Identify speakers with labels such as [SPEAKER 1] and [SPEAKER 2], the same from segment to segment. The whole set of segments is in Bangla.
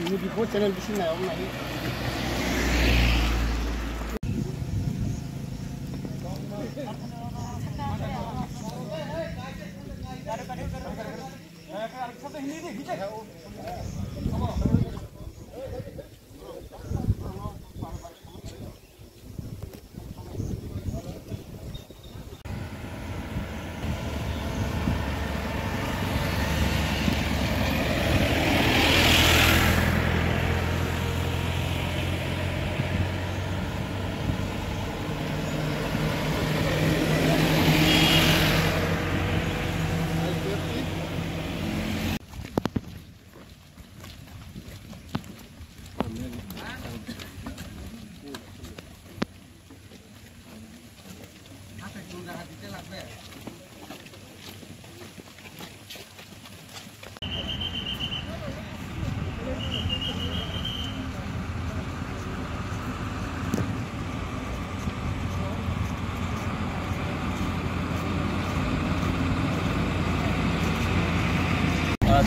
[SPEAKER 1] Ini di channel di sini ya, Om.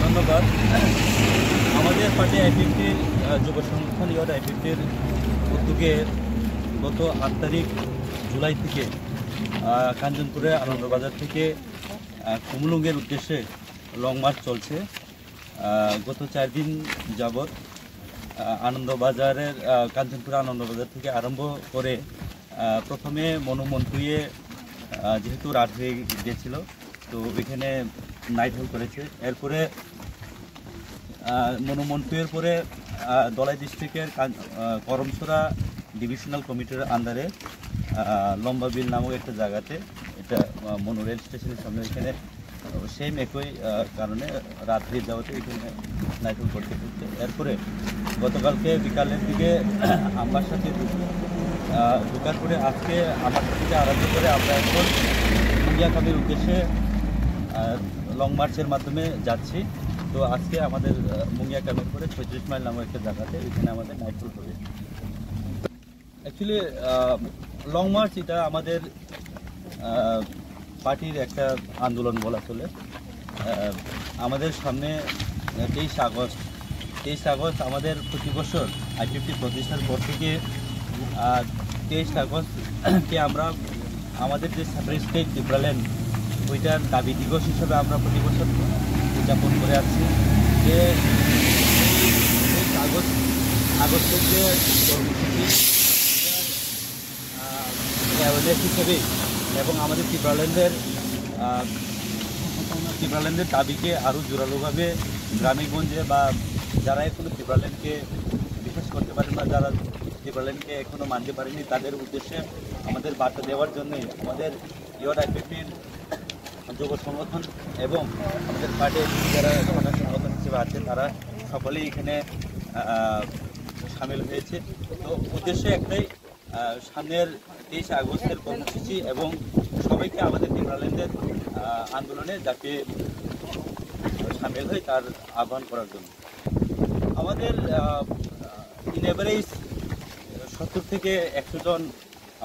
[SPEAKER 2] ধন্যবাদ। আমাদের পার্টি আই-50 যুব সংগঠন আই-50 উদ্যোগে গত 8 তারিখ জুলাই থেকে কাঞ্চনপুরে আনন্দবাজার থেকে কুমলুঙ্গের উদ্দেশ্যে লং মার্চ চলছে। গত 4 দিন যাবৎ আনন্দবাজারের কাঞ্চনপুরে আনন্দবাজার থেকে আরম্ভ করে প্রথমে মনুমন্টুয়ে যেহেতু রাত হয়ে গিয়েছিল, তো ওইখানে নাইট হল করেছে। এরপরে মনুমন্টুয়ের পরে দলাই ডিস্ট্রিক্টের করমছড়া ডিভিশনাল কমিটির আন্ডারে লম্বাবিল নামক একটা জায়গাতে, এটা মনু রেল স্টেশনের সামনে, এখানে সেম একই কারণে রাত হয়ে যাওয়াতে এখানে নাইট হল করতে হচ্ছে। এরপরে গতকালকে বিকালের দিকে আমার সাথে ঢোকার পরে আজকে আমার সাথে আরম্ভ করে আমরা এখন ইন্ডিয়া কাপের উদ্দেশ্যে লং মার্চের মাধ্যমে যাচ্ছি। তো আজকে আমাদের মুঙ্গিয়া ক্যাম্পের পরে 36 মাইল নামক একটা জায়গাতে এখানে আমাদের নাইট হল হবে। অ্যাকচুয়ালি লং মার্চ এটা আমাদের পার্টির একটা আন্দোলন বলা চলে। আমাদের সামনে 23 আগস্ট আমাদের প্রতি বছর আই-50 প্রতিষ্ঠার পর থেকে 23 আগস্টকে আমরা আমাদের যে সেপারেট স্টেট ত্রিপুরাল্যান্ড, ওইটার দাবি দিবস হিসেবে আমরা প্রতি বছর উদযাপন করে আসছি। যে আগস্টের যে কর্মসূচি অ্যাওয়ারনেস হিসেবে এবং আমাদের ত্রিপুরাল্যান্ডের দাবিকে আরও জোরালোভাবে গ্রামেগঞ্জে বা যারা এখনো ত্রিপুরাল্যান্ডকে বিশ্বাস করতে পারেন না, যারা ত্রিপুরাল্যান্ডকে এখনও মানতে পারেনি, তাদের উদ্দেশ্যে আমাদের বার্তা দেওয়ার জন্যই আমাদের আই-50 যুব সংগঠন এবং আমাদের পার্টির যারা সাধারণ সংগঠন হিসেবে আছে তারা সকলেই এখানে সামিল হয়েছে। তো উদ্দেশ্য একটাই, সামনের 23 আগস্টের কর্মসূচি এবং সবাইকে আমাদের ত্রিপুরাল্যান্ডের আন্দোলনে যাতে সামিল হয় তার আহ্বান করার জন্য। আমাদের ইন এভারেজ 70 থেকে 100 জন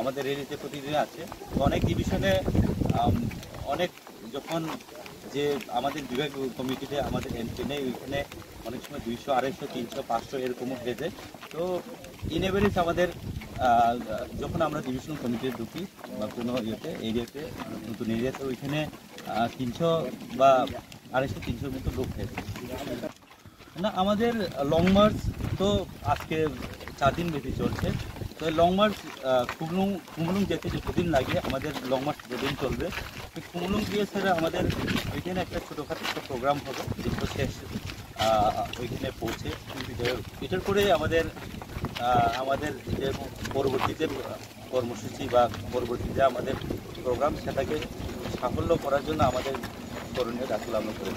[SPEAKER 2] আমাদের রেলিতে প্রতিদিন আছে। অনেক ডিভিশনে অনেক যখন যে আমাদের বিভাগ কমিটিতে আমাদের এন্ট্রি নেই, ওইখানে অনেক সময় 200, 250, 300, 500 এরকমও হয়ে যায়। তো ইন এভারেজ আমাদের যখন আমরা ডিভিশনাল কমিটিতে ঢুকি বা কোনো এরিয়াতে নতুন এরিয়াতে, ওইখানে 300 বা 250-300 মতো লোক হয়ে যায় না। আমাদের লং মার্চ তো আজকে 4 দিন ব্যাপী চলছে। তো লং মার্চ কুমলুং যেতে যতদিন লাগে আমাদের লং মার্চ যেদিন চলবে। কুমলুং গিয়ে স্যার আমাদের ওইখানে একটা ছোটোখাটো একটা প্রোগ্রাম হবে, যেগুলো শেষ ওইখানে পৌঁছে। এটার পরে আমাদের যে পরবর্তী যে কর্মসূচি বা পরবর্তী যে আমাদের প্রোগ্রাম, সেটাকে সাফল্য করার জন্য আমাদের করণীয় দাখিল আমরা করে